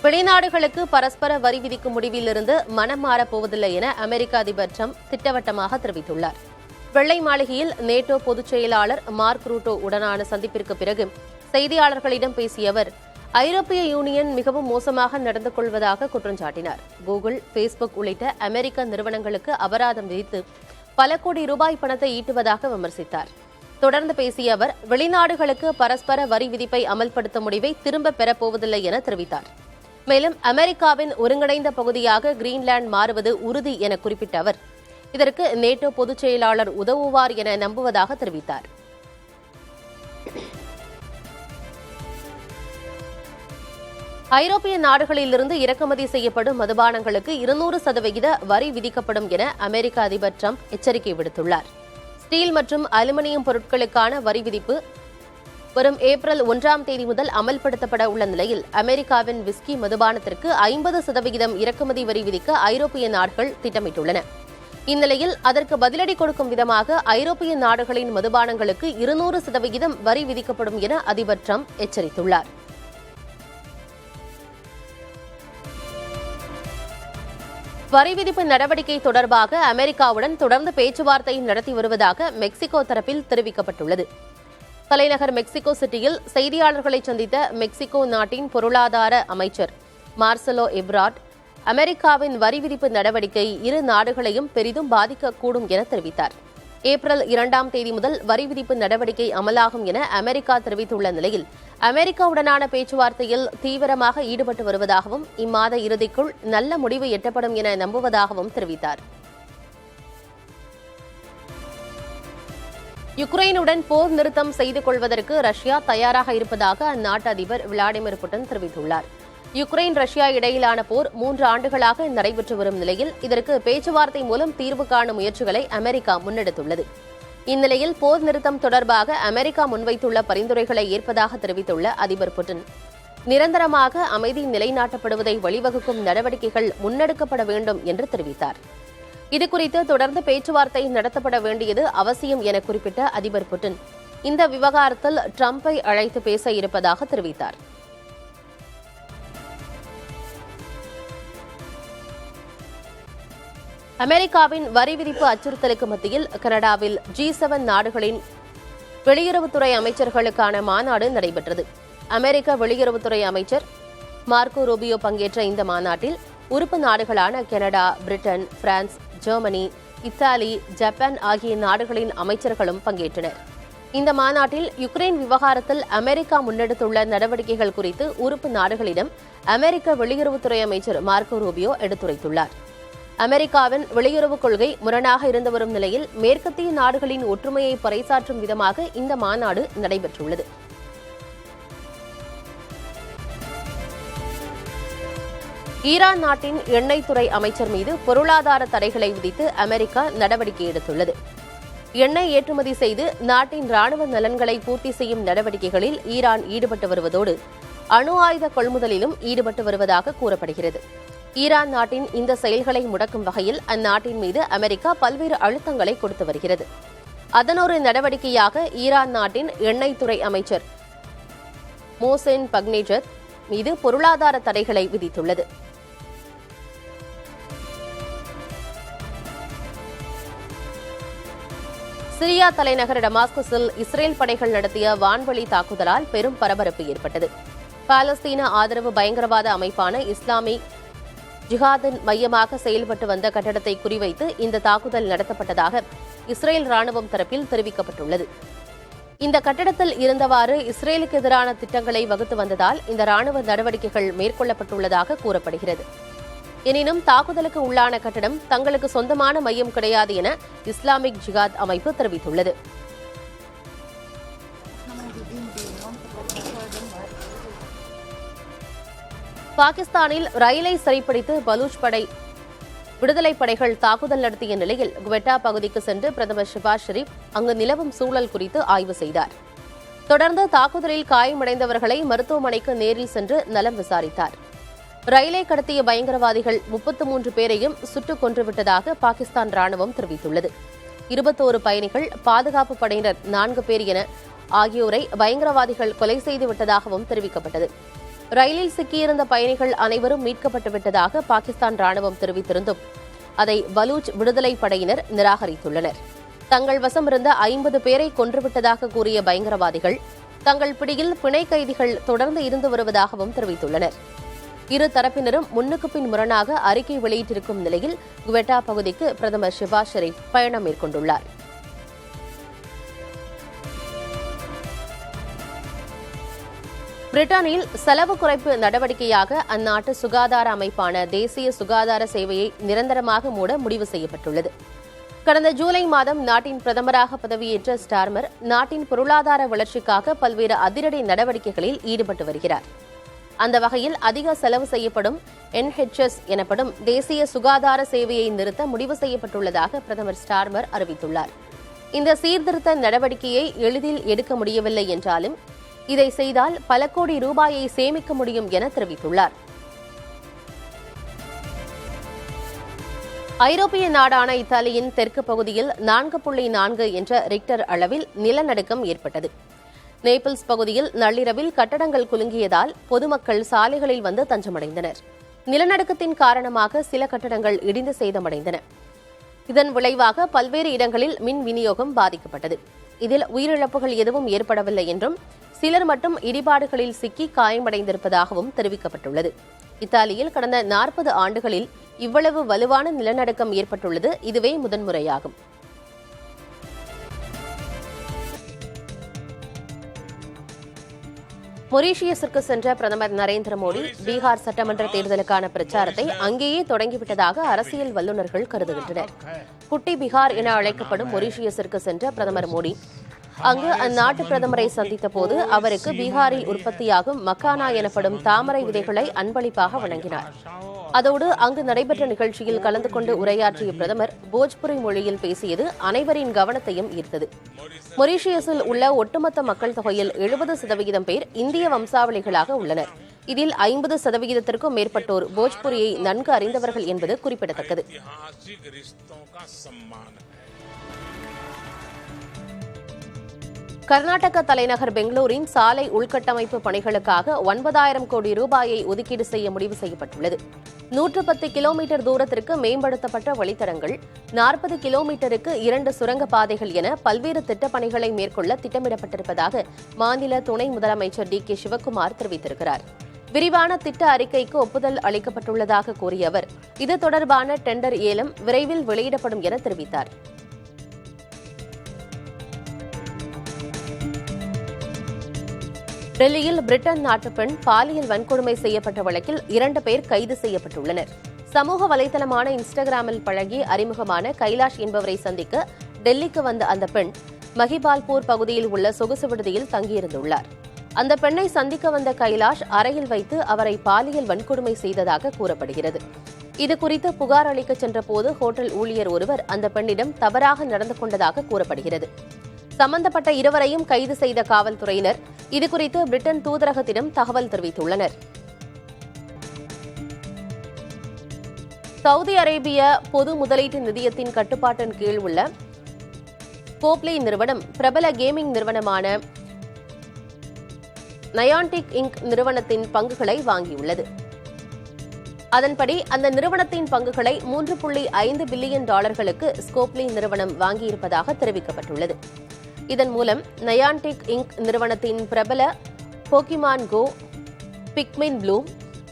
வெளிநாடுகளுக்கு பரஸ்பர வரி விதிக்கும் முடிவிலிருந்து மனம் மாறப்போவதில்லை என அமெரிக்க அதிபர் டிரம்ப் திட்டவட்டமாக தெரிவித்துள்ளார். வெள்ளை மாளிகையில் நேட்டோ பொதுச் செயலாளர் மார்க் ரூட்டோ உடனான சந்திப்பிற்கு பிறகு செய்தியாளர்களிடம் பேசிய அவர், ஐரோப்பிய யூனியன் மிகவும் மோசமாக நடந்து கொள்வதாக குற்றம் சாட்டினார். கூகுள், பேஸ்புக் உள்ளிட்ட அமெரிக்க நிறுவனங்களுக்கு அபராதம் விதித்து பல கோடி ரூபாய் பணத்தை ஈட்டுவதாக விமர்சித்தார். தொடர்ந்து பேசிய அவர், வெளிநாடுகளுக்கு பரஸ்பர வரி விதிப்பை அமல்படுத்தும் முடிவை திரும்பப் பெறப்போவதில்லை என தெரிவித்தார். மேலும் அமெரிக்காவின் ஒருங்கிணைந்த பகுதியாக கிரீன்லாந்து மாறுவது உறுதி என குறிப்பிட்ட அவர், இதற்கு நேட்டோ பொதுச் செயலாளர் உதவுவார் என நம்புவதாக தெரிவித்தார். ஐரோப்பிய நாடுகளிலிருந்து இறக்குமதி செய்யப்படும் மதுபானங்களுக்கு 200% வரி விதிக்கப்படும் என அமெரிக்க அதிபர் டிரம்ப் எச்சரிக்கை விடுத்துள்ளார். ஸ்டீல் மற்றும் அலுமினியம் பொருட்களுக்கான வரி விதிப்பு வரும் ஏப்ரல் 1ஆம் தேதி முதல் அமல்படுத்தப்பட உள்ள நிலையில் அமெரிக்காவின் விஸ்கி மதுபானத்திற்கு 50% இறக்குமதி வரி விதிக்க ஐரோப்பிய நாடுகள் திட்டமிட்டுள்ளன. இந்நிலையில் அதற்கு பதிலடி கொடுக்கும் விதமாக ஐரோப்பிய நாடுகளின் மதுபானங்களுக்கு 200% வரி விதிக்கப்படும் என அதிபர் டிரம்ப் எச்சரித்துள்ளார். வரி விதிப்பு நடவடிக்கை தொடர்பாக அமெரிக்காவுடன் தொடர்ந்து பேச்சுவார்த்தை நடத்தி வருவதாக மெக்சிகோ தரப்பில் தெரிவிக்கப்பட்டுள்ளது. தலைநகர் மெக்சிகோ சிட்டியில் செய்தியாளர்களை சந்தித்த மெக்சிகோ நாட்டின் பொருளாதார அமைச்சர் மார்செலோ எப்ராட், அமெரிக்காவின் வரி விதிப்பு நடவடிக்கை இரு நாடுகளையும் பெரிதும் பாதிக்கக்கூடும் என தெரிவித்தார். ஏப்ரல் 2ஆம் தேதி முதல் வரி விதிப்பு நடவடிக்கை அமலாகும் என அமெரிக்கா தெரிவித்துள்ள நிலையில் அமெரிக்காவுடனான பேச்சுவார்த்தையில் தீவிரமாக ஈடுபட்டு வருவதாகவும் இம்மாத இறுதிக்குள் நல்ல முடிவு எட்டப்படும் என நம்புவதாகவும் தெரிவித்தார். யுக்ரைனுடன் போர் நிறுத்தம் செய்து கொள்வதற்கு ரஷ்யா தயாராக இருப்பதாக அந்நாட்டு அதிபர் விளாடிமிர் புட்டின் தெரிவித்துள்ளார். யுக்ரைன் ரஷ்யா இடையிலான போர் 3 ஆண்டுகளாக நடைபெற்று வரும் நிலையில் இதற்கு பேச்சுவார்த்தை மூலம் தீர்வு காணும் முயற்சிகளை அமெரிக்கா முன்னெடுத்துள்ளது. இந்நிலையில் போர் நிறுத்தம் தொடர்பாக அமெரிக்கா முன்வைத்துள்ள பரிந்துரைகளை ஏற்பதாக தெரிவித்துள்ள அதிபர் புட்டின், நிரந்தரமாக அமைதி நிலைநாட்டப்படுவதை வழிவகுக்கும் நடவடிக்கைகள் முன்னெடுக்கப்பட வேண்டும் என்று தெரிவித்தார். இதுகுறித்து தொடர்ந்து பேச்சுவார்த்தை நடத்தப்பட வேண்டியது அவசியம் என குறிப்பிட்ட அதிபர் புட்டின், இந்த விவகாரத்தில் டிரம்பை அழைத்து பேச இருப்பதாக தெரிவித்தார். அமெரிக்காவின் வரி விதிப்பு அச்சுறுத்தலுக்கு மத்தியில் கனடாவில் G7 நாடுகளின் வெளியுறவுத்துறை அமைச்சர்களுக்கான மாநாடு நடைபெற்றது. அமெரிக்க வெளியுறவுத்துறை அமைச்சர் மார்க்கோ ரூபியோ பங்கேற்ற இந்த மாநாட்டில் உறுப்பு நாடுகளான Canada, Britain, France, Germany, Italy, Japan ஆகிய நாடுகளின் அமைச்சர்களும் பங்கேற்றனர். இந்த மாநாட்டில் யுக்ரைன் விவகாரத்தில் அமெரிக்கா முன்னெடுத்துள்ள நடவடிக்கைகள் குறித்து உறுப்பு நாடுகளிடம் அமெரிக்க வெளியுறவுத்துறை அமைச்சர் மார்க்கோ ரூபியோ எடுத்துரைத்துள்ளார். அமெரிக்காவின் வெளியுறவுக் கொள்கை முரணாக இருந்து வரும் நிலையில் மேற்கத்திய நாடுகளின் ஒற்றுமையை பறைசாற்றும் விதமாக இந்த மாநாடு நடைபெற்றுள்ளது. ஈரான் நாட்டின் எண்ணெய் துறை அமைச்சர் மீது பொருளாதார தடைகளை விதித்து அமெரிக்கா நடவடிக்கை எடுத்துள்ளது. எண்ணெய் ஏற்றுமதி செய்து நாட்டின் ராணுவ நலன்களை பூர்த்தி செய்யும் நடவடிக்கைகளில் ஈரான் ஈடுபட்டு வருவதோடு அணு ஆயுத கொள்முதலிலும் ஈடுபட்டு வருவதாக கூறப்படுகிறது. ஈரான் நாட்டின் இந்த செயல்களை முடக்கும் வகையில் அந்நாட்டின் மீது அமெரிக்கா பல்வேறு அழுத்தங்களை கொடுத்து வருகிறது. அதன் ஒரு நடவடிக்கையாக ஈரான் நாட்டின் எண்ணெய் துறை அமைச்சர் மோசென் பக்னேஜத் மீது பொருளாதார தடைகளை விதித்துள்ளது. சிரியா தலைநகர் டமாஸ்கஸில் இஸ்ரேல் படைகள் நடத்திய வான்வழி தாக்குதலால் பெரும் பரபரப்பு ஏற்பட்டது. பாலஸ்தீன ஆதரவு பயங்கரவாத அமைப்பான இஸ்லாமிக் ஜிஹாதின் மையமாக செயல்பட்டு வந்த கட்டடத்தை குறிவைத்து இந்த தாக்குதல் நடத்தப்பட்டதாக இஸ்ரேல் ராணுவம் தரப்பில் தெரிவிக்கப்பட்டுள்ளது. இந்த கட்டடத்தில் இருந்தவாறு இஸ்ரேலுக்கு எதிரான திட்டங்களை வகுத்து வந்ததால் இந்த ராணுவ நடவடிக்கைகள் மேற்கொள்ளப்பட்டுள்ளதாக கூறப்படுகிறது. எனினும் தாக்குதலுக்கு உள்ளான கட்டடம் தங்களுக்கு சொந்தமான மையம் கிடையாது என இஸ்லாமிக் ஜிஹாத் அமைப்பு தெரிவித்துள்ளது. பாகிஸ்தானில் ரயிலை சிறைப்பிடித்து பலூச் விடுதலை படைகள் தாக்குதல் நடத்திய நிலையில் குவெட்டா பகுதிக்கு சென்று பிரதமர் ஷெபாஸ் ஷெரீப் அங்கு நிலவும் சூழல் குறித்து ஆய்வு செய்தார். தொடர்ந்து தாக்குதலில் காயமடைந்தவர்களை மருத்துவமனைக்கு நேரில் சென்று நலம் விசாரித்தார். ரயிலை கடத்திய பயங்கரவாதிகள் 33 பேரையும் சுட்டுக் கொன்றுவிட்டதாக பாகிஸ்தான் ராணுவம் தெரிவித்துள்ளது. 21 பயணிகள், பாதுகாப்பு படையினர் 4 பேர் என ஆகியோரை பயங்கரவாதிகள் கொலை செய்துவிட்டதாகவும் தெரிவிக்கப்பட்டது. ரயிலில் சிக்கியிருந்த பயணிகள் அனைவரும் மீட்கப்பட்டு விட்டதாக பாகிஸ்தான் ராணுவம் தெரிவித்திருந்தும் அதை பலூச் விடுதலை படையினர் நிராகரித்துள்ளனர். தங்கள் வசம் இருந்த 50 பேரை கொன்றுவிட்டதாக கூறிய பயங்கரவாதிகள் தங்கள் பிடியில் பிணை கைதிகள் தொடர்ந்து இருந்து வருவதாகவும் தெரிவித்துள்ளனர். இரு தரப்பினரும் முன்னுக்கு பின் முரணாக அறிக்கை வெளியிட்டிருக்கும் நிலையில் குவெட்டா பகுதிக்கு பிரதமர் ஷெபாஸ் ஷெரீப் பயணம் மேற்கொண்டுள்ளார். பிரிட்டனில் செலவு குறைப்பு நடவடிக்கையாக அந்நாட்டு சுகாதார அமைப்பான தேசிய சுகாதார சேவையை நிரந்தரமாக மூட முடிவு செய்யப்பட்டுள்ளது. கடந்த ஜூலை மாதம் நாட்டின் பிரதமராக பதவியேற்ற ஸ்டார்மர் நாட்டின் பொருளாதார வளர்ச்சிக்காக பல்வேறு அதிரடி நடவடிக்கைகளில் ஈடுபட்டு வருகிறார். அந்த வகையில் அதிக செலவு செய்யப்படும் NHS எனப்படும் தேசிய சுகாதார சேவையை நிறுத்த முடிவு செய்யப்பட்டுள்ளதாக பிரதமர் ஸ்டார்மர் அறிவித்துள்ளார். இந்த சீர்திருத்த நடவடிக்கையை எளிதில் எடுக்க முடியவில்லை என்றாலும் இதை செய்தால் பல கோடி ரூபாயை சேமிக்க முடியும் என தெரிவித்துள்ளார். ஐரோப்பிய நாடான இத்தாலியின் தெற்கு பகுதியில் 4.4 என்ற ரிக்டர் அளவில் நிலநடுக்கம் ஏற்பட்டது. நேபிள்ஸ் பகுதியில் நள்ளிரவில் கட்டடங்கள் குலுங்கியதால் பொதுமக்கள் சாலைகளில் வந்து தஞ்சமடைந்தனர். நிலநடுக்கத்தின் காரணமாக சில கட்டடங்கள் இடிந்து சேதமடைந்தன. இதன் விளைவாக பல்வேறு இடங்களில் மின் விநியோகம் பாதிக்கப்பட்டது. இதில் உயிரிழப்புகள் எதுவும் ஏற்படவில்லை என்றும் சிலர் மட்டும் இடிபாடுகளில் சிக்கி காயமடைந்திருப்பதாகவும் தெரிவிக்கப்பட்டுள்ளது. இத்தாலியில் கடந்த 40 ஆண்டுகளில் இவ்வளவு வலுவான நிலநடுக்கம் ஏற்பட்டுள்ளது இதுவே முதன்முறையாகும். மொரீஷியஸிற்கு சென்ற பிரதமர் நரேந்திர மோடி பீகார் சட்டமன்ற தேர்தலுக்கான பிரச்சாரத்தை அங்கேயே தொடங்கிவிட்டதாக அரசியல் வல்லுநர்கள் கருதுகின்றனர். குட்டி பீகார் என அழைக்கப்படும் மொரீஷியஸிற்கு சென்ற பிரதமர் மோடி அங்கு அந்நாட்டு பிரதமரை சந்தித்த போது அவருக்கு பீகாரில் உற்பத்தியாகும் மக்கானா எனப்படும் தாமரை விதைகளை அன்பளிப்பாக வழங்கினார். அதோடு அங்கு நடைபெற்ற நிகழ்ச்சியில் கலந்து கொண்டு உரையாற்றிய பிரதமர் போஜ்புரி மொழியில் பேசியது அனைவரின் கவனத்தையும் ஈர்த்தது. மொரீஷியஸில் உள்ள ஒட்டுமொத்த மக்கள் தொகையில் 70% பேர் இந்திய வம்சாவளிகளாக உள்ளனர். இதில் 50%க்கும் மேற்பட்டோர் போஜ்புரியை நன்கு அறிந்தவர்கள் என்பது குறிப்பிடத்தக்கது. கர்நாடக தலைநகர் பெங்களூரின் சாலை உள்கட்டமைப்பு பணிகளுக்காக 9,000 கோடி ரூபாயை ஒதுக்கீடு செய்ய முடிவு செய்யப்பட்டுள்ளது. 110 கிலோமீட்டர் தூரத்திற்கு மேம்படுத்தப்பட்ட வழித்தடங்கள், 40 கிலோமீட்டருக்கு 2 சுரங்கப் பாதைகள் என பல்வேறு திட்டப்பணிகளை மேற்கொள்ள திட்டமிடப்பட்டிருப்பதாக மாநில துணை முதலமைச்சர் DK சிவக்குமார் தெரிவித்திருக்கிறார். விரிவான திட்ட அறிக்கைக்கு ஒப்புதல் அளிக்கப்பட்டுள்ளதாக கூறிய அவர் இது தொடர்பான டெண்டர் ஏலம் விரைவில் வெளியிடப்படும் என தெரிவித்தார். டெல்லியில் பிரிட்டன் நாட்டு பெண் பாலியல் வன்கொடுமை செய்யப்பட்ட வழக்கில் 2 பேர் கைது செய்யப்பட்டுள்ளனர். சமூக வலைதளமான இன்ஸ்டாகிராமில் பழகி அறிமுகமான கைலாஷ் என்பவரை சந்திக்க டெல்லிக்கு வந்த அந்த பெண் மஹிபால்பூர் பகுதியில் உள்ள சொகுசு விடுதியில் தங்கியிருந்துள்ளார். அந்த பெண்ணை சந்திக்க வந்த கைலாஷ் அறையில் வைத்து அவரை பாலியல் வன்கொடுமை செய்ததாக கூறப்படுகிறது. இதுகுறித்து புகார் அளிக்க சென்றபோது ஹோட்டல் ஊழியர் ஒருவர் அந்த பெண்ணிடம் தவறாக நடந்து கொண்டதாக கூறப்படுகிறது. சம்பந்தப்பட்ட இருவரையும் கைது செய்த காவல்துறையினர் இதுகுறித்து பிரிட்டன் தூதரகத்திடம் தகவல் தெரிவித்துள்ளனர். சவுதி அரேபிய பொது முதலீட்டு நிதியத்தின் கட்டுப்பாட்டின் கீழ் உள்ள கோப்லி நிறுவனம் பிரபல கேமிங் நிறுவனமான நயான்டிக் இன்க் நிறுவனத்தின் பங்குகளை வாங்கியுள்ளது. அதன்படி அந்த நிறுவனத்தின் பங்குகளை $3.5 பில்லியன் ஸ்கோப்லி நிறுவனம் வாங்கியிருப்பதாக தெரிவிக்கப்பட்டுள்ளது. இதன் மூலம் நயான்டிக் இன்க் நிறுவனத்தின் பிரபல போக்கிமான் கோ, பிக்மின் ப்ளூம்,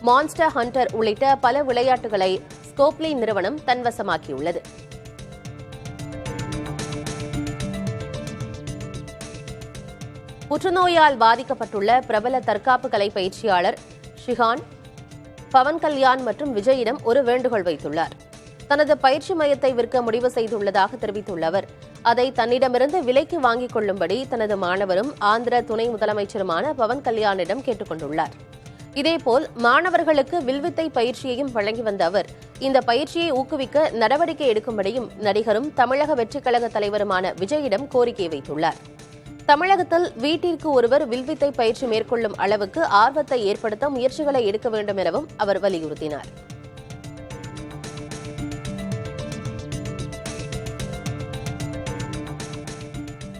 மான்ஸ்டர் ஹண்டர் உள்ளிட்ட பல விளையாட்டுகளை ஸ்கோப்லி நிறுவனம் தன்வசமாக்கியுள்ளது. புற்றுநோயால் பாதிக்கப்பட்டுள்ள பிரபல தற்காப்பு கலை பயிற்சியாளர் ஷிஹான் பவன் கல்யாண் மற்றும் விஜயிடம் ஒரு வேண்டுகோள் வைத்துள்ளார். தனது பயிற்சி மையத்தை விற்க முடிவு செய்துள்ளதாக தெரிவித்துள்ள அவர் அதை தன்னிடமிருந்து விலைக்கு வாங்கிக் கொள்ளும்படி தனது மாணவரும் ஆந்திர துணை முதலமைச்சருமான பவன் கல்யாணிடம் கேட்டுக் கொண்டுள்ளார். இதேபோல் மாணவர்களுக்கு வில்வித்தை பயிற்சியையும் வழங்கி வந்த அவர் இந்த பயிற்சியை ஊக்குவிக்க நடவடிக்கை எடுக்கும்படியும் நடிகரும் தமிழக வெற்றிக் கழக தலைவருமான விஜயிடம் கோரிக்கை வைத்துள்ளார். தமிழகத்தில் வீட்டிற்கு ஒருவர் வில்வித்தை பயிற்சி மேற்கொள்ளும் அளவுக்கு ஆர்வத்தை ஏற்படுத்த முயற்சிகளை எடுக்க வேண்டும் எனவும் அவர் வலியுறுத்தினார்.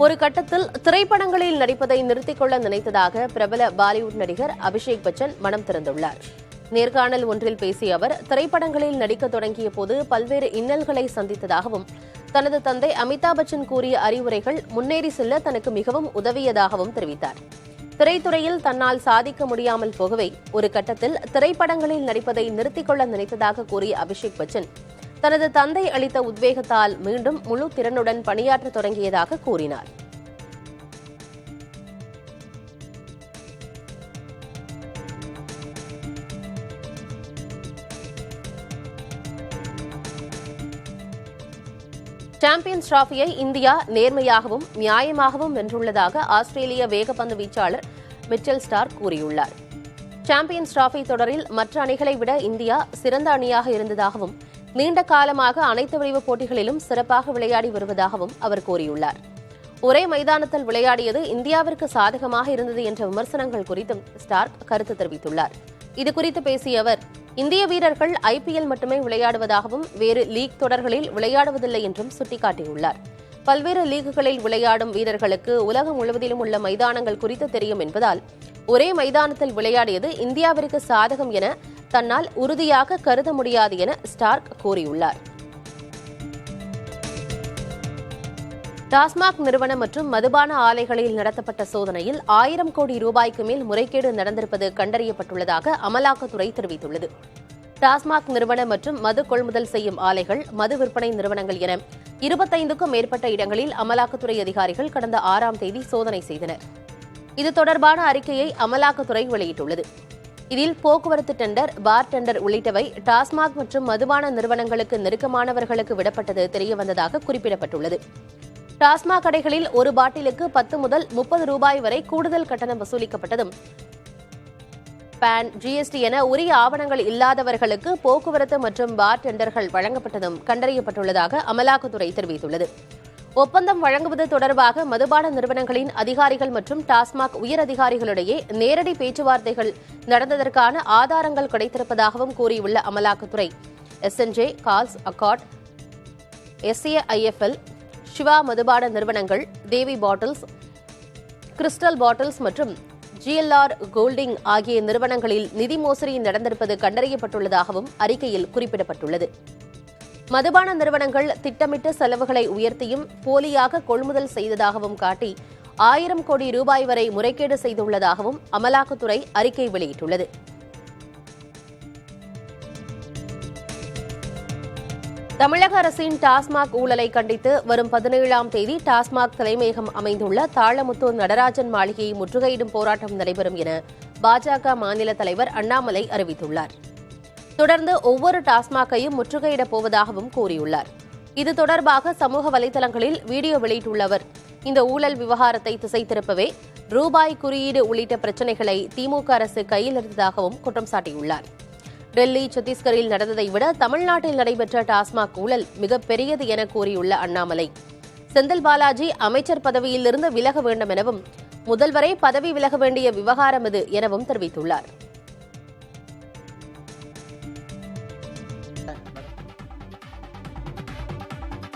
ஒரு கட்டத்தில் திரைப்படங்களில் நடிப்பதை நிறுத்திக் கொள்ள நினைத்ததாக பிரபல பாலிவுட் நடிகர் அபிஷேக் பச்சன் மனம் திறந்துள்ளார். நேர்காணல் ஒன்றில் பேசிய அவர், திரைப்படங்களில் நடிக்க தொடங்கிய போது பல்வேறு இன்னல்களை சந்தித்ததாகவும், தனது தந்தை அமிதாப் பச்சன் கூறிய அறிவுரைகள் முன்னேறி செல்ல தனக்கு மிகவும் உதவியதாகவும் தெரிவித்தார். திரைத்துறையில் தன்னால் சாதிக்க முடியாமல் போகவே ஒரு கட்டத்தில் திரைப்படங்களில் நடிப்பதை நிறுத்திக் கொள்ள நினைத்ததாக கூறிய அபிஷேக் பச்சன், தனது தந்தை அளித்த உத்வேகத்தால் மீண்டும் முழு திறனுடன் பணியாற்ற தொடங்கியதாக கூறினார். சாம்பியன்ஸ் டிராபியை இந்தியா நேர்மையாகவும் நியாயமாகவும் வென்றுள்ளதாக ஆஸ்திரேலிய வேகப்பந்து வீச்சாளர் மிச்சல் ஸ்டார்க் கூறியுள்ளார். சாம்பியன்ஸ் டிராபி தொடரில் மற்ற அணிகளை விட இந்தியா சிறந்த அணியாக இருந்ததாகவும், நீண்ட காலமாக அனைத்து வடிவ போட்டிகளிலும் சிறப்பாக விளையாடி வருவதாகவும் அவர் கூறியுள்ளார். ஒரே மைதானத்தில் விளையாடியது இந்தியாவிற்கு சாதகமாக இருந்தது என்ற விமர்சனங்கள் குறித்தும் ஸ்டார்க் கருத்து தெரிவித்துள்ளார். இதுகுறித்து பேசிய அவர், இந்திய வீரர்கள் ஐபிஎல் மட்டுமே விளையாடுவதாகவும் வேறு லீக் தொடர்களில் விளையாடுவதில்லை என்றும் சுட்டிக்காட்டியுள்ளார். பல்வேறு லீக்குகளில் விளையாடும் வீரர்களுக்கு உலகம் முழுவதிலும் உள்ள மைதானங்கள் குறித்து தெரியும் என்பதால் ஒரே மைதானத்தில் விளையாடியது இந்தியாவிற்கு சாதகம் என தன்னால் உறுதியாக கருத முடியாது என ஸ்டார்க் கூறியுள்ளார். டாஸ்மாக் நிறுவனம் மற்றும் மதுபான ஆலைகளில் நடத்தப்பட்ட சோதனையில் 1000 கோடி ரூபாய்க்கு மேல் முறைகேடு நடந்திருப்பது கண்டறியப்பட்டுள்ளதாக அமலாக்கத்துறை தெரிவித்துள்ளது. டாஸ்மாக் நிறுவனம் மற்றும் மது கொள்முதல் செய்யும் ஆலைகள், மது விற்பனை நிறுவனங்கள் என 25க்கும் மேற்பட்ட இடங்களில் அமலாக்கத்துறை அதிகாரிகள் கடந்த 6ஆம் தேதி சோதனை செய்தனர். இது தொடர்பான அறிக்கையை அமலாக்கத்துறை வெளியிட்டுள்ளது. இதில் போக்குவரத்து டெண்டர், பார் டெண்டர் உள்ளிட்டவை டாஸ்மாக் மற்றும் மதுபான நிறுவனங்களுக்கு நெருக்கமானவர்களுக்கு விடப்பட்டது தெரியவந்ததாக குறிப்பிடப்பட்டுள்ளது. டாஸ்மாக் கடைகளில் ஒரு பாட்டிலுக்கு 10 முதல் 30 ரூபாய் வரை கூடுதல் கட்டணம் வசூலிக்கப்பட்டதும், பான், ஜிஎஸ்டி என உரிய ஆவணங்கள் இல்லாதவர்களுக்கு போக்குவரத்து மற்றும் பார் டெண்டர்கள் வழங்கப்பட்டதும் கண்டறியப்பட்டுள்ளதாக அமலாக்கத்துறை தெரிவித்துள்ளது. ஒப்பந்தம் வழங்குவது தொடர்பாக மதுபான நிறுவனங்களின் அதிகாரிகள் மற்றும் டாஸ்மாக் உயர் அதிகாரிகளிடையே நேரடி பேச்சுவார்த்தைகள் நடந்ததற்கான ஆதாரங்கள் கிடைத்திருப்பதாகவும் கூறியுள்ள அமலாக்கத்துறை, எஸ்என்ஜே, கால்ஸ், அக்கார்ட், எஸ்ஏஐஎஃப்எல், சிவா மதுபான நிறுவனங்கள், தேவி பாட்டில்ஸ், கிறிஸ்டல் பாட்டில்ஸ் மற்றும் ஜிஎல்ஆர் கோல்டிங் ஆகிய நிறுவனங்களில் நிதி மோசடி நடந்திருப்பது கண்டறியப்பட்டுள்ளதாகவும் அறிக்கையில் குறிப்பிடப்பட்டுள்ளது. மதுபான நிறுவனங்கள் திட்டமிட்ட செலவுகளை உயர்த்தியும் போலியாக கொள்முதல் செய்ததாகவும் காட்டி 1000 கோடி ரூபாய் வரை முறைகேடு செய்துள்ளதாகவும் அமலாக்கத்துறை அறிக்கை வெளியிட்டுள்ளது. தமிழக அரசின் டாஸ்மாக் ஊழலை கண்டித்து வரும் 17ஆம் தேதி டாஸ்மாக் தலைமையகம் அமைந்துள்ள தாளமுத்தூர் நடராஜன் மாளிகையை முற்றுகையிடும் போராட்டம் நடைபெறும் என பாஜக மாநில தலைவர் அண்ணாமலை அறிவித்துள்ளார். தொடர்ந்து ஒவ்வொரு டாஸ்மாகையும் முற்றுகையிடப் போவதாகவும் கூறியுள்ளார். இது தொடர்பாக சமூக வலைதளங்களில் வீடியோ வெளியிட்டுள்ள அவர், இந்த ஊழல் விவகாரத்தை திசை திருப்பவே ரூபாய் குறியீடு உள்ளிட்ட பிரச்சினைகளை திமுக அரசு கையில் எடுத்ததாகவும் குற்றம் சாட்டியுள்ளார். டெல்லி, சத்தீஸ்கரில் நடந்ததை விட தமிழ்நாட்டில் நடைபெற்ற டாஸ்மாக் ஊழல் மிகப்பெரியது என கூறியுள்ள அண்ணாமலை, செந்தில் பாலாஜி அமைச்சர் பதவியிலிருந்து விலக வேண்டும் எனவும், முதல்வரை பதவி விலக வேண்டிய விவகாரம் இது எனவும் தெரிவித்துள்ளார்.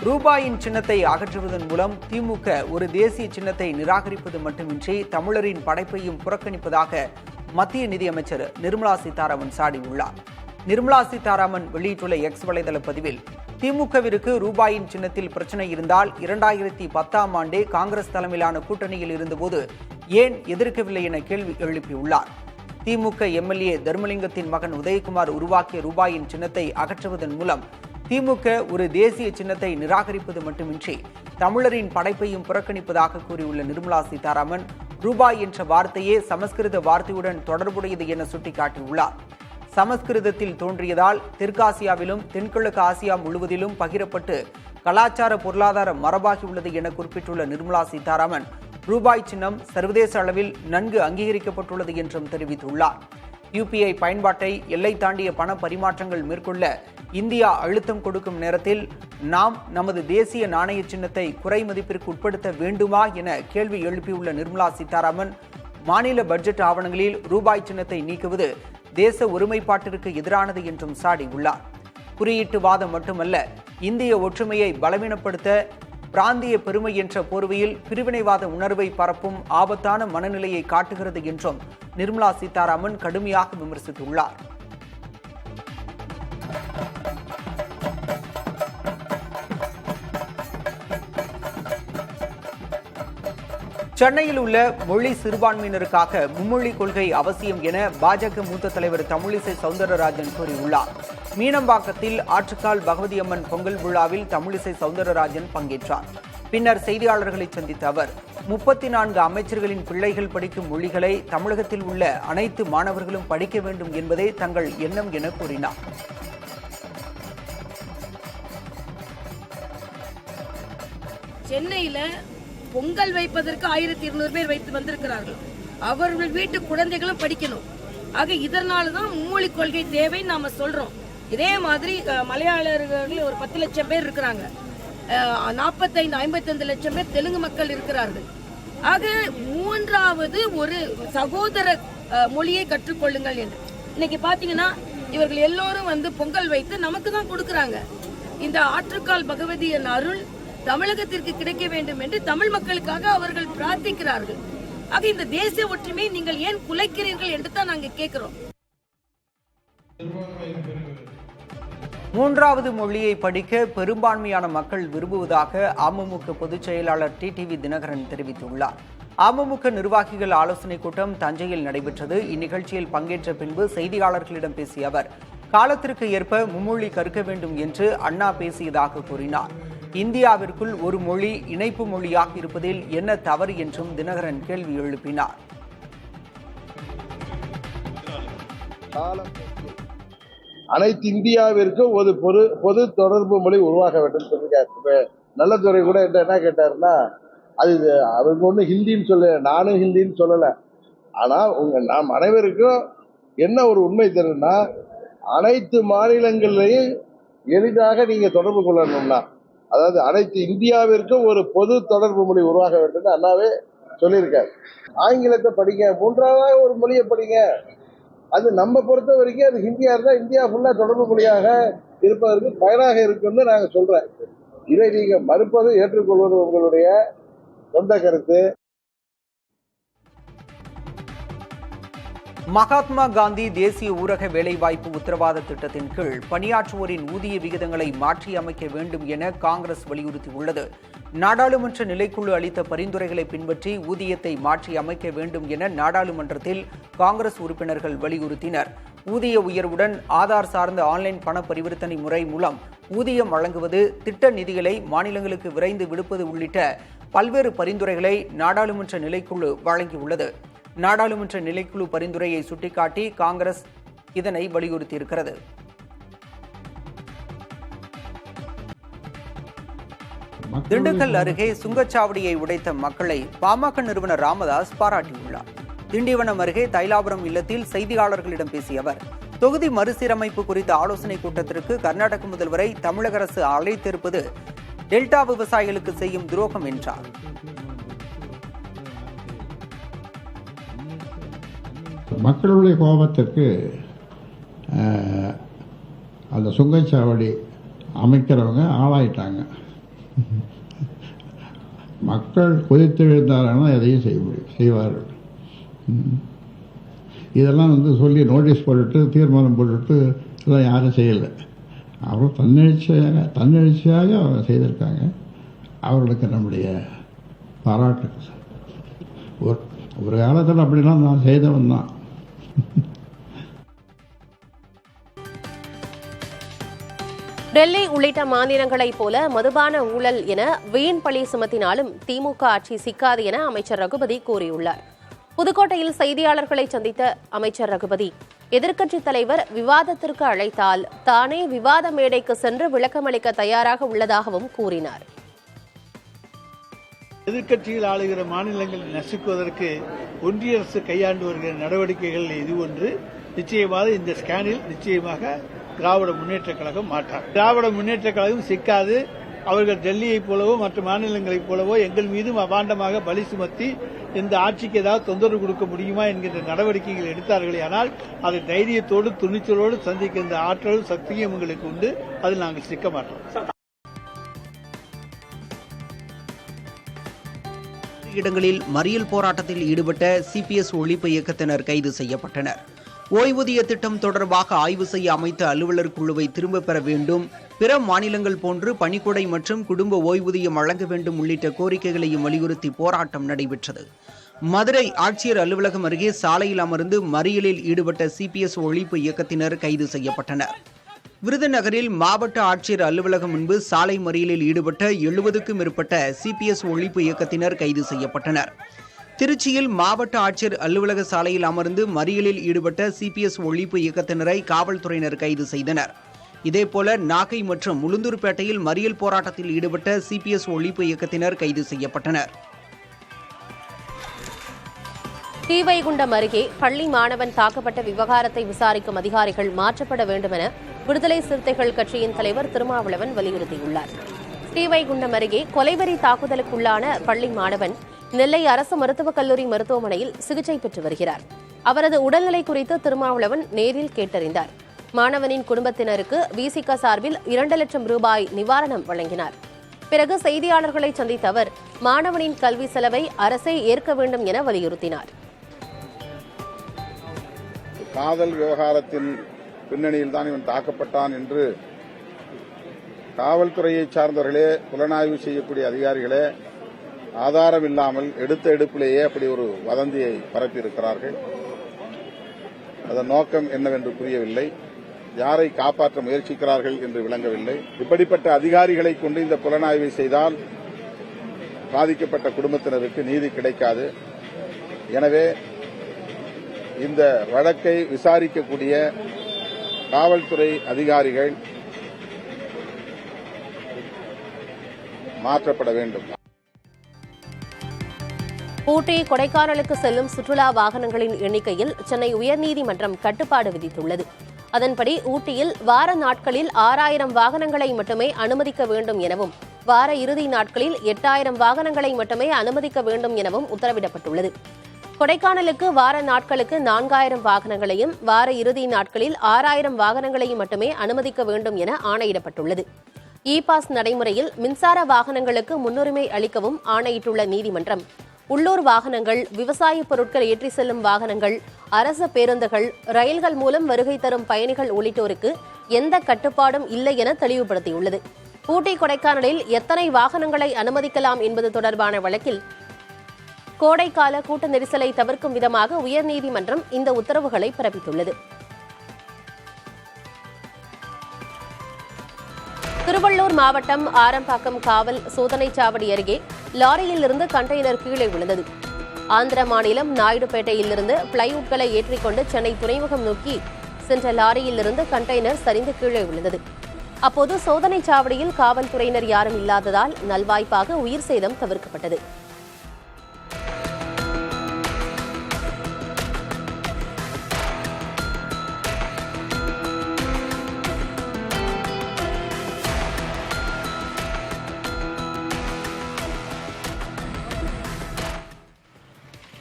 ரூபாயின் சின்னத்தை அகற்றுவதன் மூலம் திமுக ஒரு தேசிய சின்னத்தை நிராகரிப்பது மட்டுமின்றி தமிழரின் படைப்பையும் புறக்கணிப்பதாக மத்திய நிதியமைச்சர் நிர்மலா சீதாராமன் சாடியுள்ளார். நிர்மலா சீதாராமன் வெளியிட்டுள்ள எக்ஸ் வலைதள பதிவில், திமுகவிற்கு ரூபாயின் சின்னத்தில் பிரச்சனை இருந்தால் 2010ஆம் ஆண்டே காங்கிரஸ் தலைமையிலான கூட்டணியில் இருந்தபோது ஏன் எதிர்க்கவில்லை என கேள்வி எழுப்பியுள்ளார். திமுக எம்எல்ஏ தர்மலிங்கத்தின் மகன் உதயகுமார் உருவாக்கிய ரூபாயின் சின்னத்தை அகற்றுவதன் மூலம் திமுக ஒரு தேசிய சின்னத்தை நிராகரிப்பது மட்டுமின்றி தமிழரின் படைப்பையும் புறக்கணிப்பதாக கூறியுள்ள நிர்மலா சீதாராமன், ரூபாய் என்ற வார்த்தையே சமஸ்கிருத வார்த்தையுடன் தொடர்புடையது என சுட்டிக்காட்டியுள்ளார். சமஸ்கிருதத்தில் தோன்றியதால் தெற்காசியாவிலும் தென்கிழக்கு ஆசியா முழுவதிலும் பகிரப்பட்டு கலாச்சார பொருளாதார மரபாகியுள்ளது என குறிப்பிட்டுள்ள நிர்மலா சீதாராமன், ரூபாய் சின்னம் சர்வதேச அளவில் நன்கு அங்கீகரிக்கப்பட்டுள்ளது என்றும் தெரிவித்துள்ளார். யுபிஐ பயன்பாட்டை எல்லை தாண்டிய பண பரிமாற்றங்கள் மேற்கொள்ள இந்தியா அழுத்தம் கொடுக்கும் நேரத்தில் நாம் நமது தேசிய நாணய சின்னத்தை குறை மதிப்பிற்கு உட்படுத்த வேண்டுமா என கேள்வி எழுப்பியுள்ள நிர்மலா சீதாராமன், மாநில பட்ஜெட் ஆவணங்களில் ரூபாய் சின்னத்தை நீக்குவது தேச ஒருமைப்பாட்டிற்கு எதிரானது என்றும் சாடியுள்ளார். குறியீட்டுவாதம் மட்டுமல்ல, இந்திய ஒற்றுமையை பலவீனப்படுத்த பிராந்திய பெருமை என்ற போர்வையில் பிரிவினைவாத உணர்வை பரப்பும் ஆபத்தான மனநிலையை காட்டுகிறது என்றும் நிர்மலா சீதாராமன் கடுமையாக விமர்சித்துள்ளார். சென்னையில் உள்ள மொழி சிறுபான்மையினருக்காக மும்மொழி கொள்கை அவசியம் என பாஜக மூத்த தலைவர் தமிழிசை சவுந்தரராஜன் கூறியுள்ளார். மீனம்பாக்கத்தில் ஆற்றுக்கால் பகவதி அம்மன் பொங்கல் விழாவில் தமிழிசை சவுந்தரராஜன் பங்கேற்றார். பின்னர் செய்தியாளர்களை சந்தித்த அவர் 34 அமைச்சர்களின் பிள்ளைகள் படிக்கும் மொழிகளை தமிழகத்தில் உள்ள அனைத்து மாணவர்களும் படிக்க வேண்டும் என்பதே தங்கள் எண்ணம் என கூறினார். சென்னையில பொங்கல் வைப்பதற்கு 1200 பேர் வைத்து வந்திருக்கிறார்கள். அவர்கள் வீட்டு குழந்தைகளும் படிக்கணும். ஆக இதனாலதான் மும்மொழி கொள்கை தேவை நாம சொல்றோம். இதே மாதிரி மலையாளர்கள் ஒரு 10 லட்சம் பேர் இருக்கிறாங்க. 45-55 லட்சம் பேர் தெலுங்கு மக்கள் இருக்கிறார்கள். ஆக மூன்றாவது ஒரு சகோதர மொழியை கற்றுக்கொள்ளுங்கள் என்று இன்னைக்கு பாத்தீங்கன்னா இவர்கள் எல்லோரும் வந்து பொங்கல் வைத்து நமக்கு தான் கொடுக்கறாங்க. இந்த ஆற்றுக்கால் பகவதியின் அருள் தமிழகத்திற்கு கிடைக்க வேண்டும் என்று தமிழ் மக்களுக்காக அவர்கள் பிரார்த்திக்கிறார்கள். ஆக இந்த தேசிய ஒற்றுமையை நீங்கள் ஏன் குலைக்கிறீர்கள் என்று தான் நாங்கள் கேட்கிறோம். மூன்றாவது மொழியை படிக்க பெரும்பான்மையான மக்கள் விரும்புவதாக அமமுக பொதுச் செயலாளர் டிடிவி தினகரன் தெரிவித்துள்ளார். அமமுக நிர்வாகிகள் ஆலோசனைக் கூட்டம் தஞ்சையில் நடைபெற்றது. இந்நிகழ்ச்சியில் பங்கேற்ற பின்பு செய்தியாளர்களிடம் பேசிய அவர் காலத்திற்கு ஏற்ப மும்மொழி கற்க வேண்டும் என்று அண்ணா பேசியதாக கூறினார். இந்தியாவிற்குள் ஒரு மொழி இணைப்பு மொழியாக இருப்பதில் என்ன தவறு என்றும் தினகரன் கேள்வி எழுப்பினார். அனைத்து இந்தியாவிற்கு ஒரு பொது தொடர்பு மொழி உருவாக வேண்டும் சொல்லிருக்காரு. நல்லதுறை கூட என்ன கேட்டாருன்னா, அது அவங்க ஒண்ணு ஹிந்தின்னு சொல்ல, நானும் ஹிந்தின்னு சொல்லல. ஆனா நாம் அனைவருக்கும் என்ன ஒரு உண்மை தெரியும்னா, அனைத்து மாநிலங்களிலையும் எளிதாக நீங்க தொடர்பு கொள்ளணும்னா, அதாவது அனைத்து இந்தியாவிற்கும் ஒரு பொது தொடர்பு மொழி உருவாக வேண்டும் அண்ணாவே சொல்லியிருக்காரு. ஆங்கிலத்தை படிங்க, மூன்றாவது ஒரு மொழியை படிங்க. அது நம்ம பொறுத்த வரைக்கும் அது ஹிந்தியா இருந்தா இந்தியா ஃபுல்லா தொடர்பு மொழியாக இருப்பதற்கு பயனாக இருக்கும்னு நாங்க சொல்றேன். இதை நீங்க மறுப்பது ஏற்றுக்கொள்வது உங்களுடைய சொந்த கருத்து. மகாத்மா காந்தி தேசிய ஊரக வேலைவாய்ப்பு உத்தரவாத திட்டத்தின் கீழ் பணியாற்றுவோரின் ஊதிய விகிதங்களை மாற்றியமைக்க வேண்டும் என காங்கிரஸ் வலியுறுத்தியுள்ளது. நாடாளுமன்ற நிலைக்குழு அளித்த பரிந்துரைகளை பின்பற்றி ஊதியத்தை மாற்றி அமைக்க வேண்டும் என நாடாளுமன்றத்தில் காங்கிரஸ் உறுப்பினர்கள் வலியுறுத்தினர். ஊதிய உயர்வுடன் ஆதார் சார்ந்த ஆன்லைன் பண பரிவர்த்தனை முறை மூலம் ஊதியம் வழங்குவது, திட்ட நிதிகளை மாநிலங்களுக்கு விரைந்து விடுப்பது உள்ளிட்ட பல்வேறு பரிந்துரைகளை நாடாளுமன்ற நிலைக்குழு வழங்கியுள்ளது. நாடாளுமன்ற நிலைக்குழு பரிந்துரையை சுட்டிக்காட்டி காங்கிரஸ் இதனை வலியுறுத்தியிருக்கிறது. திண்டுக்கல் அருகே சுங்கச்சாவடியை உடைத்த மக்களை பாமக நிறுவனர் ராமதாஸ் பாராட்டியுள்ளார். திண்டிவனம் அருகே தைலாபுரம் இல்லத்தில் செய்தியாளர்களிடம் பேசிய அவர் தொகுதி மறுசீரமைப்பு குறித்த ஆலோசனைக் கூட்டத்திற்கு கர்நாடக முதல்வரை தமிழக அரசு அழைத்திருப்பது டெல்டா விவசாயிகளுக்கு செய்யும் துரோகம் என்றார். மக்களுடைய கோபத்திற்கு அந்த சுங்கச்சாவடி அமைக்கிறவங்க ஆளாயிட்டாங்க. மக்கள் கொதித்தெழுந்தாங்கன்னா எதையும் செய்வார்கள். இதெல்லாம் சொல்லி நோட்டீஸ் போட்டுட்டு தீர்மானம் போட்டுட்டு இதெல்லாம் யாரும் செய்யலை. அவர்கள் தன்னெழுச்சியாக அவங்க செய்திருக்காங்க. அவர்களுக்கு நம்முடைய பாராட்டு. ஒரு காலத்தில் அப்படிலாம் நான் செய்தவன் தான். டெல்லி உள்ளிட்ட மாநிலங்களைப் போல மதுபான ஊழல் என வீண் பழி சுமத்தினாலும் திமுக ஆட்சி சிக்காது என அமைச்சர் ரகுபதி கூறியுள்ளார். புதுக்கோட்டையில் செய்தியாளர்களை சந்தித்த அமைச்சர் ரகுபதி எதிர்க்கட்சித் தலைவர் விவாதத்திற்கு அழைத்தால் தானே விவாத மேடைக்கு சென்று விளக்கமளிக்க தயாராக உள்ளதாகவும் கூறினார். எதிர்க்கட்சிகள் ஆளுகிற மாநிலங்களை நசுக்குவதற்கு ஒன்றிய அரசு கையாண்டு வருகிற நடவடிக்கைகள் இது ஒன்று. நிச்சயமாக இந்த ஸ்கேனில் நிச்சயமாக திராவிட முன்னேற்றக் கழகம் மாட்டார். திராவிட முன்னேற்றக் கழகம் சிக்காது. அவர்கள் டெல்லியைப் போலவோ மற்ற மாநிலங்களைப் போலவோ எங்கள் மீதும் அபாண்டமாக பலி சுமத்தி இந்த ஆட்சிக்கு ஏதாவது தொந்தரவு கொடுக்க முடியுமா என்கின்ற நடவடிக்கைகள் எடுத்தார்களே ஆனால் அதை தைரியத்தோடு துணிச்சலோடு சந்திக்க இந்த ஆற்றலும் சக்தியும் எங்களுக்கு உண்டு. அதில் நாங்கள் சிக்க மாட்டோம். இடங்களில் மறியல் போராட்டத்தில் ஈடுபட்ட சிபிஎஸ் ஒழிப்பு இயக்கத்தினர் கைது செய்யப்பட்டனர். ஓய்வூதிய திட்டம் தொடர்பாக ஆய்வு செய்ய அமைத்த அலுவலர் குழுவை திரும்பப் பெற வேண்டும், பிற மாநிலங்கள் போன்று பணிக்கொடை மற்றும் குடும்ப ஓய்வூதியம் வழங்க வேண்டும் உள்ளிட்ட கோரிக்கைகளையும் வலியுறுத்தி போராட்டம் நடைபெற்றது. மதுரை ஆட்சியர் அலுவலகம் அருகே சாலையில் அமர்ந்து மறியலில் ஈடுபட்ட சிபிஎஸ் ஒழிப்பு இயக்கத்தினர் கைது செய்யப்பட்டனர். விருதுநகரில் மாவட்ட ஆட்சியர் அலுவலகம் முன்பு சாலை மறியலில் ஈடுபட்ட 70க்கும் மேற்பட்ட சிபிஎஸ் ஒழிப்பு இயக்கத்தினர் கைது செய்யப்பட்டனர். திருச்சியில் மாவட்ட ஆட்சியர் அலுவலக சாலையில் அமர்ந்து மறியலில் ஈடுபட்ட சிபிஎஸ் ஒழிப்பு இயக்கத்தினரை காவல்துறையினர் கைது செய்தனர். இதேபோல நாகை மற்றும் உளுந்தூர்பேட்டையில் மறியல் போராட்டத்தில் ஈடுபட்ட சிபிஎஸ் ஒழிப்பு இயக்கத்தினர் கைது செய்யப்பட்டனர். ஸ்ரீவைகுண்டம் அருகே பள்ளி மாணவன் தாக்கப்பட்ட விவகாரத்தை விசாரிக்கும் அதிகாரிகள் மாற்றப்பட வேண்டும் என விடுதலை சிறுத்தைகள் கட்சியின் தலைவர் திருமாவளவன் வலியுறுத்தியுள்ளார். ஸ்ரீவைகுண்டம் அருகே கொலைவெறி தாக்குதலுக்குள்ளான பள்ளி மாணவன் நெல்லை அரசு மருத்துவக் கல்லூரி மருத்துவமனையில் சிகிச்சை பெற்று வருகிறார். அவரது உடல்நிலை குறித்து திருமாவளவன் நேரில் கேட்டறிந்தார். மாணவனின் குடும்பத்தினருக்கு விசிக சார்பில் 2 லட்சம் ரூபாய் நிவாரணம் வழங்கினார். பிறகு செய்தியாளர்களை சந்தித்த அவர் மாணவனின் கல்வி செலவை அரசே ஏற்க வேண்டும் என வலியுறுத்தினார். காதல் விவகாரத்தின் பின்னணியில் தான் இவன் தாக்கப்பட்டான் என்று காவல்துறையை சார்ந்தவர்களே, புலனாய்வு செய்யக்கூடிய அதிகாரிகளே ஆதாரம் இல்லாமல் எடுத்த எடுப்பிலேயே அப்படி ஒரு வதந்தியை பரப்பியிருக்கிறார்கள். அதன் நோக்கம் என்னவென்று புரியவில்லை. யாரை காப்பாற்ற முயற்சிக்கிறார்கள் என்று விளங்கவில்லை. இப்படிப்பட்ட அதிகாரிகளை கொண்டு இந்த புலனாய்வை செய்தால் பாதிக்கப்பட்ட குடும்பத்தினருக்கு நீதி கிடைக்காது. எனவே இந்த வழக்கை விசாரிக்கக்கூடிய காவல்துறை அதிகாரிகள் மாற்றப்பட வேண்டும். ஊட்டி, கொடைக்கானலுக்கு செல்லும் சுற்றுலா வாகனங்களின் எண்ணிக்கையில் சென்னை உயர்நீதிமன்றம் கட்டுப்பாடு விதித்துள்ளது. அதன்படி ஊட்டியில் வார நாட்களில் 6000 வாகனங்களை மட்டுமே அனுமதிக்க வேண்டும் எனவும், வார இறுதி நாட்களில் 8000 வாகனங்களை மட்டுமே அனுமதிக்க வேண்டும் எனவும் உத்தரவிடப்பட்டுள்ளது. கொடைக்கானலுக்கு வார நாட்களுக்கு 4000 வாகனங்களையும், வார இறுதி நாட்களில் 6000 வாகனங்களையும் மட்டுமே அனுமதிக்க வேண்டும் என ஆணையிடப்பட்டுள்ளது. இ பாஸ் நடைமுறையில் மின்சார வாகனங்களுக்கு முன்னுரிமை அளிக்கவும் ஆணையிட்டுள்ள நீதிமன்றம், உள்ளூர் வாகனங்கள், விவசாய பொருட்கள் ஏற்றி செல்லும் வாகனங்கள், அரசு பேருந்துகள், ரயில்கள் மூலம் வருகை தரும் பயணிகள் உள்ளிட்டோருக்கு எந்த கட்டுப்பாடும் இல்லை என தெளிவுபடுத்தியுள்ளது. ஊட்டி, கொடைக்கானலில் எத்தனை வாகனங்களை அனுமதிக்கலாம் என்பது தொடர்பான வழக்கில் கோடைக்கால கூட்ட நெரிசலை தவிர்க்கும் விதமாக உயர்நீதிமன்றம் இந்த உத்தரவுகளை பிறப்பித்துள்ளது. திருவள்ளூர் மாவட்டம் ஆரம்பாக்கம் காவல் சோதனைச் சாவடி அருகே லாரியில் இருந்து கண்டெய்னர் கீழே விழுந்தது. ஆந்திர மாநிலம் நாயுடுபேட்டையிலிருந்து பிளைவுட்களை ஏற்றிக்கொண்டு சென்னை துறைமுகம் நோக்கி சென்ற லாரியில் இருந்து கண்டெய்னர் சரிந்து கீழே விழுந்தது. அப்போது சோதனைச் சாவடியில் காவல்துறையினர் யாரும் இல்லாததால் நல்வாய்ப்பாக உயிர் சேதம் தவிர்க்கப்பட்டது.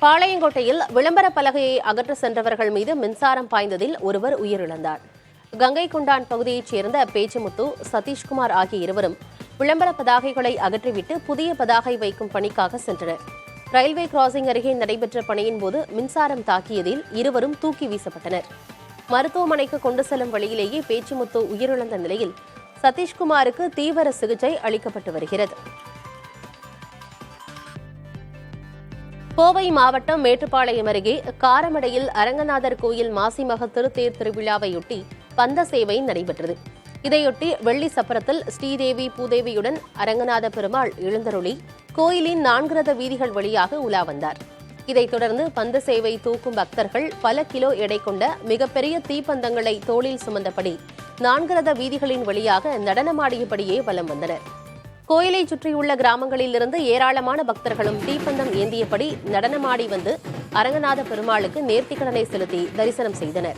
பாளையங்கோட்டையில் விளம்பர பலகையை அகற்ற சென்றவர்கள் மீது மின்சாரம் பாய்ந்ததில் ஒருவர் உயிரிழந்தார். கங்கை கொண்டான் பகுதியைச் சேர்ந்த பேச்சுமுத்து, சதீஷ்குமார் ஆகிய இருவரும் விளம்பர பதாகைகளை அகற்றிவிட்டு புதிய பதாகை வைக்கும் பணிக்காக சென்றனர். ரயில்வே கிராசிங் அருகே நடைபெற்ற பணியின் போது மின்சாரம் தாக்கியதில் இருவரும் தூக்கி வீசப்பட்டனர். மருத்துவமனைக்கு கொண்டு செல்லும் வழியிலேயே பேச்சுமுத்து உயிரிழந்த நிலையில் சதீஷ்குமாருக்கு தீவிர சிகிச்சை அளிக்கப்பட்டு வருகிறது. கோவை மாவட்டம் மேட்டுப்பாளையம் அருகே காரமடையில் அரங்கநாதர் கோயில் மாசிமக திருத்தேர் திருவிழாவையொட்டி பந்த சேவை நடைபெற்றது. இதையொட்டி வெள்ளி சப்பரத்தில் ஸ்ரீதேவி பூதேவியுடன் அரங்கநாத பெருமாள் எழுந்தருளி கோயிலின் 4 ரத வீதிகள் வழியாக உலா வந்தார். இதைத் தொடர்ந்து பந்த சேவை தூக்கும் பக்தர்கள் பல கிலோ எடை கொண்ட மிகப்பெரிய தீப்பந்தங்களை தோளில் சுமந்தபடி 4 ரத வீதிகளின் வழியாக நடனமாடியபடியே வலம் வந்தனர். கோயிலை சுற்றியுள்ள கிராமங்களிலிருந்து ஏராளமான பக்தர்களும் தீப்பந்தம் ஏந்தியபடி நடனமாடி வந்து அரங்கநாத பெருமாளுக்கு நேர்த்திக்கடனை செலுத்தி தரிசனம் செய்தனர்.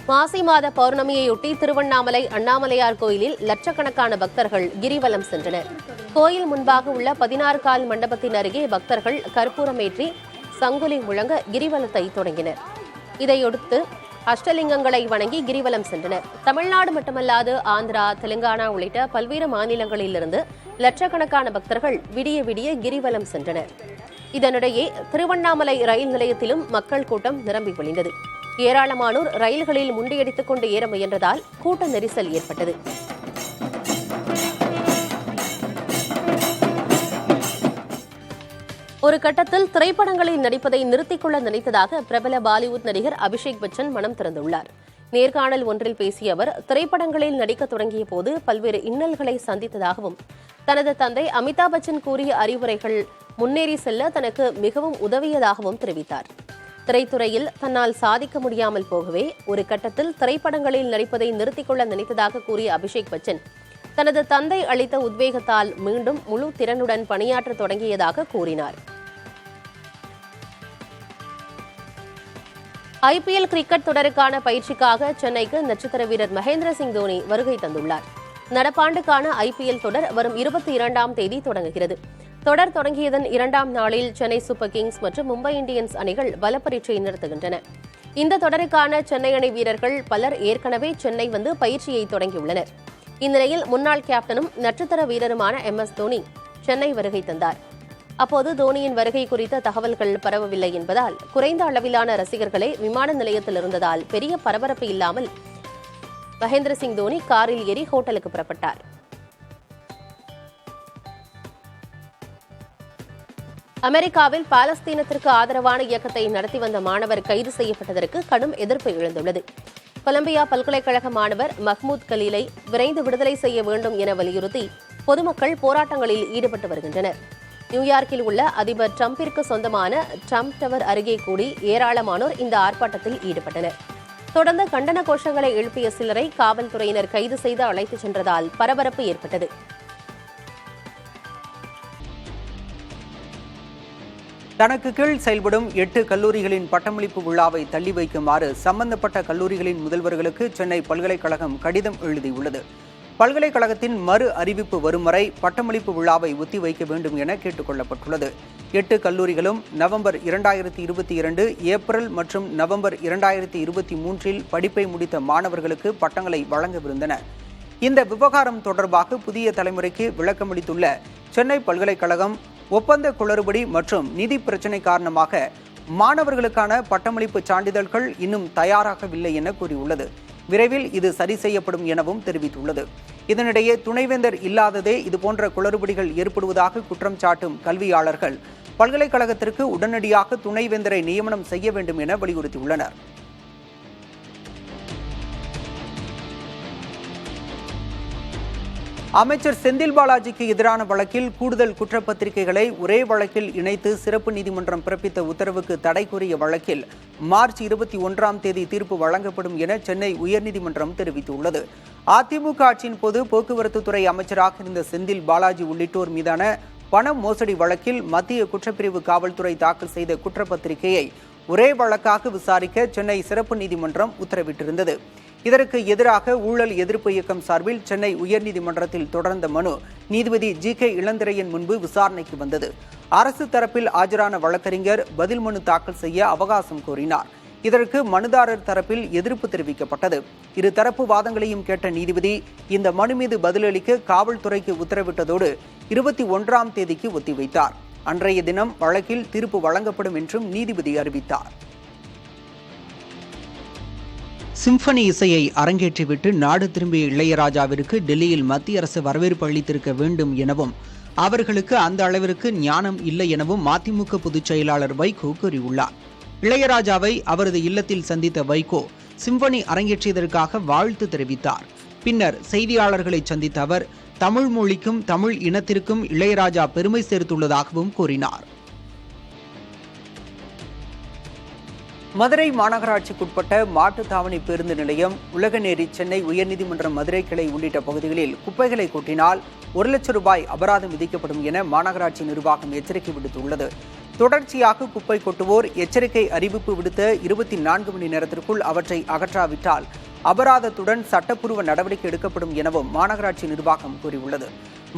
மாசி மாத பௌர்ணமியையொட்டி திருவண்ணாமலை அண்ணாமலையார் கோயிலில் லட்சக்கணக்கான பக்தர்கள் கிரிவலம் சென்றனர். கோயில் முன்பாக உள்ள 16 கால் மண்டபத்தின் அருகே பக்தர்கள் கற்பூரமேற்றி சங்குலி முழங்க கிரிவலத்தை தொடங்கினர். இதையடுத்து அஷ்டலிங்கங்களை வணங்கி கிரிவலம் சென்றனர். தமிழ்நாடு மட்டுமல்லாது ஆந்திரா, தெலுங்கானா உள்ளிட்ட பல்வேறு மாநிலங்களிலிருந்து லட்சக்கணக்கான பக்தர்கள் விடிய விடிய கிரிவலம் சென்றனர். இதனிடையே திருவண்ணாமலை ரயில் நிலையத்திலும் மக்கள் கூட்டம் நிரம்பி வழிந்தது. ஏராளமானோர் ரயில்களில் முண்டியடித்துக் கொண்டு ஏற முயன்றதால் கூட்ட நெரிசல் ஏற்பட்டது. ஒரு கட்டத்தில் திரைப்படங்களில் நடிப்பதை நிறுத்திக் கொள்ள நினைத்ததாக பிரபல பாலிவுட் நடிகர் அபிஷேக் பச்சன் மனம் திறந்துள்ளார். நேர்காணல் ஒன்றில் பேசிய அவர், திரைப்படங்களில் நடிக்க தொடங்கிய போது பல்வேறு இன்னல்களை சந்தித்ததாகவும், தனது தந்தை அமிதாப் பச்சன் கூறிய அறிவுரைகள் முன்னேறி செல்ல தனக்கு மிகவும் உதவியதாகவும் தெரிவித்தார். திரைத்துறையில் தன்னால் சாதிக்க முடியாமல் போகவே ஒரு கட்டத்தில் திரைப்படங்களில் நடிப்பதை நிறுத்திக் கொள்ள நினைத்ததாக கூறிய அபிஷேக் பச்சன், தனது தந்தை அளித்த உத்வேகத்தால் மீண்டும் முழு திறனுடன் பணியாற்ற தொடங்கியதாக கூறினார். IPL கிரிக்கெட் தொடருக்கான பயிற்சிக்காக சென்னைக்கு நட்சத்திர வீரர் மகேந்திர சிங் தோனி வருகை தந்துள்ளார். நடப்பாண்டுக்கான IPL தொடர் வரும் 22ஆம் தேதி தொடங்குகிறது. தொடர் தொடங்கியதன் 2ஆம் நாளில் சென்னை சூப்பர் கிங்ஸ் மற்றும் மும்பை இந்தியன்ஸ் அணிகள் பலப்பரீட்சை நடத்துகின்றன. இந்த தொடருக்கான சென்னை அணி வீரர்கள் பலர் ஏற்கனவே சென்னை வந்து பயிற்சியை தொடங்கியுள்ளனர். இந்நிலையில் முன்னாள் கேப்டனும் நட்சத்திர வீரருமான MS தோனி சென்னை வருகை தந்தார். அப்போது தோனியின் வருகை குறித்த தகவல்கள் பரவவில்லை என்பதால் குறைந்த அளவிலான ரசிகர்களே விமான நிலையத்தில் இருந்ததால் பெரிய பரபரப்பு இல்லாமல் மகேந்திர சிங் தோனி காரில் ஏறி ஹோட்டலுக்கு புறப்பட்டார். அமெரிக்காவில் பாலஸ்தீனத்திற்கு ஆதரவான இயக்கத்தை நடத்தி வந்த மாணவர் கைது செய்யப்பட்டதற்கு கடும் எதிர்ப்பு எழுந்துள்ளது. கொலம்பியா பல்கலைக்கழக மாணவர் மஹ்மூத் கலீலை விரைந்து விடுதலை செய்ய வேண்டும் என வலியுறுத்தி பொதுமக்கள் போராட்டங்களில் ஈடுபட்டு வருகின்றனர். நியூயார்க்கில் உள்ள அதிபர் டிரம்பிற்கு சொந்தமான டிரம்ப் டவர் அருகே கூடி ஏராளமானோர் இந்த ஆர்ப்பாட்டத்தில் ஈடுபட்டனர். தொடர்ந்து கண்டன கோஷங்களை எழுப்பிய சிலரை காவல்துறையினர் கைது செய்து அழைத்துச் சென்றதால் பரபரப்பு ஏற்பட்டது. தனக்கு கீழ் செயல்படும் 8 கல்லூரிகளின் பட்டமளிப்பு விழாவை தள்ளி வைக்குமாறு சம்பந்தப்பட்ட கல்லூரிகளின் முதல்வர்களுக்கு சென்னை பல்கலைக்கழகம் கடிதம் எழுதியுள்ளது. பல்கலைக்கழகத்தின் மறு அறிவிப்பு வரும் வரை பட்டமளிப்பு விழாவை ஒத்திவைக்க வேண்டும் என கேட்டுக் கொள்ளப்பட்டுள்ளது. 8 கல்லூரிகளும் நவம்பர் 2022, ஏப்ரல் மற்றும் நவம்பர் 2023 படிப்பை முடித்த மாணவர்களுக்கு பட்டங்களை வழங்கவிருந்தன. இந்த விவகாரம் தொடர்பாக புதிய தலைமுறைக்கு விளக்கமளித்துள்ள சென்னை பல்கலைக்கழகம், ஒப்பந்த குளறுபடி மற்றும் நிதி பிரச்சினை காரணமாக மாணவர்களுக்கான பட்டமளிப்பு சான்றிதழ்கள் இன்னும் தயாராகவில்லை என கூறியுள்ளது. விரைவில் இது சரி செய்யப்படும் எனவும் தெரிவித்துள்ளது. இதனிடையே துணைவேந்தர் இல்லாததே இதுபோன்ற குளறுபடிகள் ஏற்படுவதாக குற்றம் சாட்டும் கல்வியாளர்கள் பல்கலைக்கழகத்திற்கு உடனடியாக துணைவேந்தரை நியமனம் செய்ய வேண்டும் என வலியுறுத்தியுள்ளனர். அமைச்சர் செந்தில் பாலாஜிக்கு எதிரான வழக்கில் கூடுதல் குற்றப்பத்திரிகைகளை ஒரே வழக்கில் இணைத்து சிறப்பு நீதிமன்றம் பிறப்பித்த உத்தரவுக்கு தடை கோரிய வழக்கில் மார்ச் 21ஆம் தேதி தீர்ப்பு வழங்கப்படும் என சென்னை உயர்நீதிமன்றம் தெரிவித்துள்ளது. அதிமுக ஆட்சியின் போது போக்குவரத்து துறை அமைச்சராக இருந்த செந்தில் பாலாஜி உள்ளிட்டோர் மீதான பண மோசடி வழக்கில் மத்திய குற்றப்பிரிவு காவல்துறை தாக்கல் செய்த குற்றப்பத்திரிகையை ஒரே வழக்காக விசாரிக்க சென்னை சிறப்பு நீதிமன்றம் உத்தரவிட்டிருந்தது. இதற்கு எதிராக ஊழல் எதிர்ப்பு இயக்கம் சார்பில் சென்னை உயர்நீதிமன்றத்தில் தொடர்ந்த மனு நீதிபதி GK இளந்திரையன் முன்பு விசாரணைக்கு வந்தது. அரசு தரப்பில் ஆஜரான வழக்கறிஞர் பதில் மனு தாக்கல் செய்ய அவகாசம் கோரினார். இதற்கு மனுதாரர் தரப்பில் எதிர்ப்பு தெரிவிக்கப்பட்டது. இரு தரப்பு வாதங்களையும் கேட்ட நீதிபதி இந்த மனு மீது பதிலளிக்க காவல்துறைக்கு உத்தரவிட்டதோடு 21ஆம் தேதிக்கு ஒத்திவைத்தார். அன்றைய தினம் வழக்கில் தீர்ப்பு வழங்கப்படும் என்றும் நீதிபதி அறிவித்தார். சிம்பனி இசையை அரங்கேற்றிவிட்டு நாடு திரும்பிய இளையராஜாவிற்கு டெல்லியில் மத்திய அரசு வரவேற்பு அளித்திருக்க வேண்டும் எனவும் அவர்களுக்கு அந்த அளவிற்கு ஞானம் இல்லை எனவும் மதிமுக பொதுச் செயலாளர் வைகோ கூறியுள்ளார். இளையராஜாவை அவரது இல்லத்தில் சந்தித்த வைகோ சிம்பனி அரங்கேற்றியதற்காக வாழ்த்து தெரிவித்தார். பின்னர் செய்தியாளர்களை சந்தித்த அவர் தமிழ் மொழிக்கும் தமிழ் இனத்திற்கும் இளையராஜா பெருமை சேர்த்துள்ளதாகவும் கூறினார். மதுரை மாநகராட்சிக்குட்பட்ட மாட்டுத்தாவணி பேருந்து நிலையம், உலகநேரி, சென்னை உயர்நீதிமன்றம் மதுரை கிளை உள்ளிட்ட பகுதிகளில் குப்பைகளை கொட்டினால் 1 லட்சம் ரூபாய் அபராதம் விதிக்கப்படும் என மாநகராட்சி நிர்வாகம் எச்சரிக்கை விடுத்துள்ளது. தொடர்ச்சியாக குப்பை கொட்டுவோர் எச்சரிக்கை அறிவிப்பு விடுத்த 24 மணி நேரத்திற்குள் அவற்றை அகற்றாவிட்டால் அபராதத்துடன் சட்டப்பூர்வ நடவடிக்கை எடுக்கப்படும் எனவும் மாநகராட்சி நிர்வாகம் கூறியுள்ளது.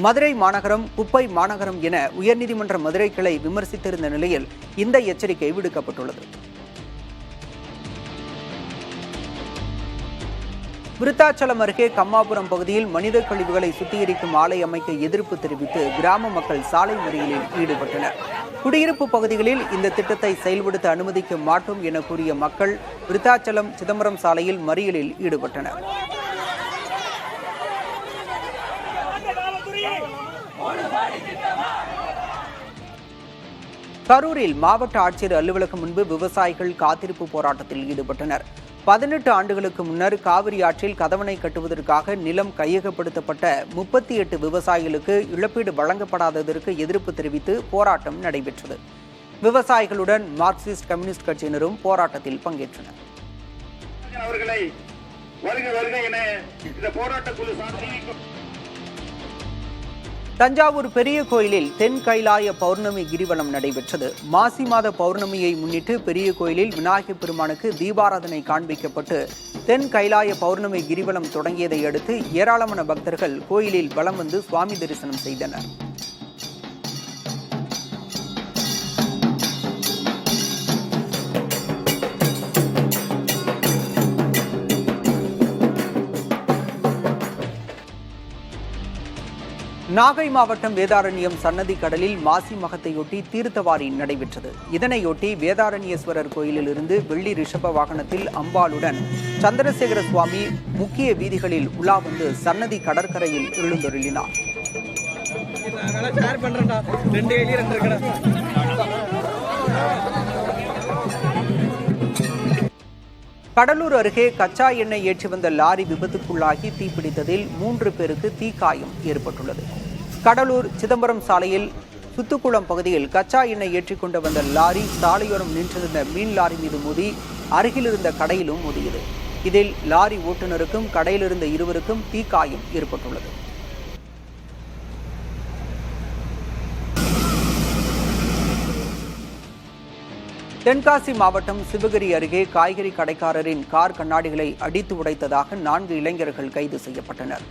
மதுரை மாநகரம் குப்பை மாநகரம் என உயர்நீதிமன்ற மதுரை கிளை விமர்சித்திருந்த நிலையில் இந்த எச்சரிக்கை விடுக்கப்பட்டுள்ளது. விருத்தாச்சலம் அருகே கம்மாபுரம் பகுதியில் மனித கழிவுகளை சுத்திகரிக்கும் ஆலை அமைக்க எதிர்ப்பு தெரிவித்து கிராம மக்கள் சாலை மறியலில் ஈடுபட்டனர். குடியிருப்பு பகுதிகளில் இந்த திட்டத்தை செயல்படுத்த அனுமதிக்க மாட்டோம் என கூறிய மக்கள் விருத்தாச்சலம் சிதம்பரம் சாலையில் மறியலில் ஈடுபட்டனர். கரூரில் மாவட்ட ஆட்சியர் அலுவலகம் முன்பு விவசாயிகள் காத்திருப்பு போராட்டத்தில் ஈடுபட்டனர். 18 ஆண்டுகளுக்கு முன்னர் காவிரி ஆற்றில் கதவணை கட்டுவதற்காக நிலம் கையகப்படுத்தப்பட்ட 38 விவசாயிகளுக்கு இழப்பீடு வழங்கப்படாததற்கு எதிர்ப்பு தெரிவித்து போராட்டம் நடைபெற்றது. விவசாயிகளுடன் மார்க்சிஸ்ட் கம்யூனிஸ்ட் கட்சியினரும் போராட்டத்தில் பங்கேற்றனர். தஞ்சாவூர் பெரிய கோயிலில் தென் கைலாய பௌர்ணமி கிரிவலம் நடைபெற்றது. மாசி மாத பௌர்ணமியை முன்னிட்டு பெரிய கோயிலில் விநாயகப் பெருமானுக்கு தீபாராதனை காண்பிக்கப்பட்டு தென் கைலாய பௌர்ணமி கிரிவலம் தொடங்கியதை அடுத்து ஏராளமான பக்தர்கள் கோயிலில் வலம் வந்து சுவாமி தரிசனம் செய்தனர். நாகை மாவட்டம் வேதாரண்யம் சன்னதி கடலில் மாசி மகத்தையொட்டி தீர்த்தவாரி நடைபெற்றது. இதனையொட்டி வேதாரண்யேஸ்வரர் கோயிலில் இருந்து வெள்ளி ரிஷப வாகனத்தில் அம்பாளுடன் சந்திரசேகர சுவாமி முக்கிய வீதிகளில் உலா வந்து சன்னதி கடற்கரையில் எழுந்தருளினார். கடலூர் அருகே கச்சா எண்ணெய் ஏற்றி வந்த லாரி விபத்துக்குள்ளாகி தீப்பிடித்ததில் 3 பேருக்கு தீக்காயம் ஏற்பட்டுள்ளது. கடலூர் சிதம்பரம் சாலையில் சுத்துக்குளம் பகுதியில் கச்சா எண்ணெய் ஏற்றிக்கொண்டு வந்த லாரி சாலையோரம் நின்றிருந்த மீன் லாரி மீது மோதி அருகில் இருந்த கடையிலும் மோதியது. இதில் லாரி ஓட்டுநருக்கும் கடையில் இருந்த இருவருக்கும் தீக்காயம் ஏற்பட்டுள்ளது. தென்காசி மாவட்டம் சிவகிரி அருகே காய்கறி கடைக்காரரின் கார் கண்ணாடிகளை அடித்து உடைத்ததாக 4 இளைஞர்கள் கைது செய்யப்பட்டனர்.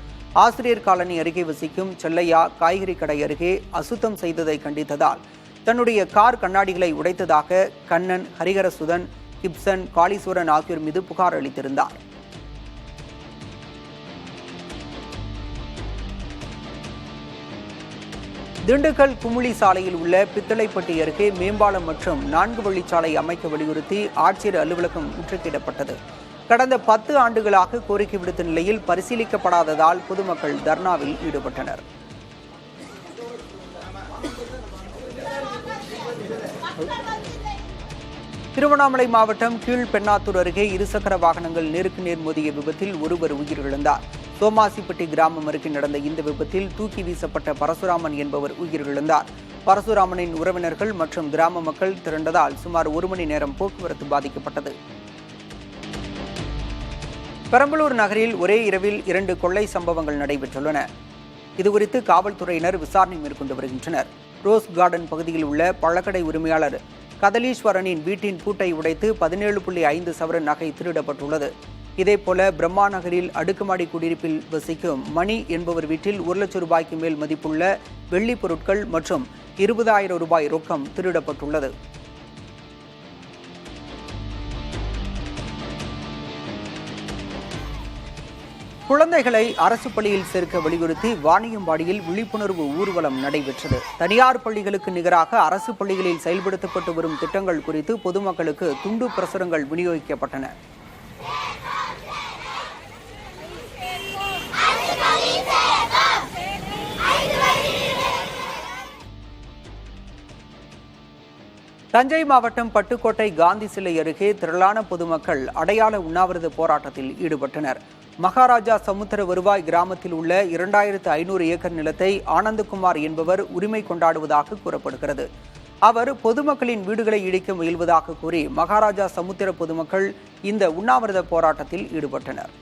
ஆசிரியர் காலனி அருகே வசிக்கும் செல்லையா காய்கறி கடை அருகே அசுத்தம் செய்ததை கண்டித்ததால் தன்னுடைய கார் கண்ணாடிகளை உடைத்ததாக கண்ணன், ஹரிஹரசுதன், கிப்சன், காளீஸ்வரன் ஆகியோர் மீது புகார் அளித்திருந்தார். திண்டுக்கல் குமுளி சாலையில் உள்ள பித்தளைப்பட்டி அருகே மேம்பாலம் மற்றும் 4 வழிச்சாலை அமைக்க வலியுறுத்தி ஆட்சியர் அலுவலகம் முற்றுகையிடப்பட்டது. கடந்த 10 ஆண்டுகளாக கோரிக்கை விடுத்த நிலையில் பரிசீலிக்கப்படாததால் பொதுமக்கள் தர்ணாவில் ஈடுபட்டனர். திருவண்ணாமலை மாவட்டம் கீழ்பெண்ணாத்தூர் அருகே இருசக்கர வாகனங்கள் நேருக்கு நேர் மோதிய விபத்தில் ஒருவர் உயிரிழந்தார். சோமாசிப்பட்டி கிராமம் அருகே நடந்த இந்த விபத்தில் தூக்கி வீசப்பட்ட பரசுராமன் என்பவர் உயிரிழந்தார். பரசுராமனின் உறவினர்கள் மற்றும் கிராம மக்கள் திரண்டதால் சுமார் 1 மணி நேரம் போக்குவரத்து பாதிக்கப்பட்டது. பெரம்பலூர் நகரில் ஒரே இரவில் 2 கொள்ளை சம்பவங்கள் நடைபெற்றுள்ளன. இதுகுறித்து காவல்துறையினர் விசாரணை மேற்கொண்டு வருகின்றனர். ரோஸ் கார்டன் பகுதியில் உள்ள பழக்கடை உரிமையாளர் கதலீஸ்வரனின் வீட்டின் பூட்டை உடைத்து 17.5 சவரன் நகை திருடப்பட்டுள்ளது. இதேபோல பிரம்மா நகரில் அடுக்குமாடி குடியிருப்பில் வசிக்கும் மணி என்பவர் வீட்டில் 1 லட்சம் ரூபாய்க்கு மேல் மதிப்புள்ள வெள்ளி பொருட்கள் மற்றும் 20,000 ரூபாய் ரொக்கம் திருடப்பட்டுள்ளது. குழந்தைகளை அரசு பள்ளியில் சேர்க்க வலியுறுத்தி வாணியம்பாடியில் விழிப்புணர்வு ஊர்வலம் நடைபெற்றது. தனியார் பள்ளிகளுக்கு நிகராக அரசு பள்ளிகளில் செயல்படுத்தப்பட்டு வரும் திட்டங்கள் குறித்து பொதுமக்களுக்கு துண்டு பிரசுரங்கள் விநியோகிக்கப்பட்டன. தஞ்சை மாவட்டம் பட்டுக்கோட்டை காந்தி சிலை அருகே திரளான பொதுமக்கள் அடையாள உண்ணாவிரத போராட்டத்தில் ஈடுபட்டனர். மகாராஜா சமுத்திர வருவாய் கிராமத்தில் உள்ள 2500 ஏக்கர் நிலத்தை ஆனந்தகுமார் என்பவர் உரிமை கொண்டாடுவதாக கூறப்படுகிறது. அவர் பொதுமக்களின் வீடுகளை இடிக்க முயல்வதாக கூறி மகாராஜா சமுத்திர பொதுமக்கள் இந்த உண்ணாவிரத போராட்டத்தில் ஈடுபட்டனர்.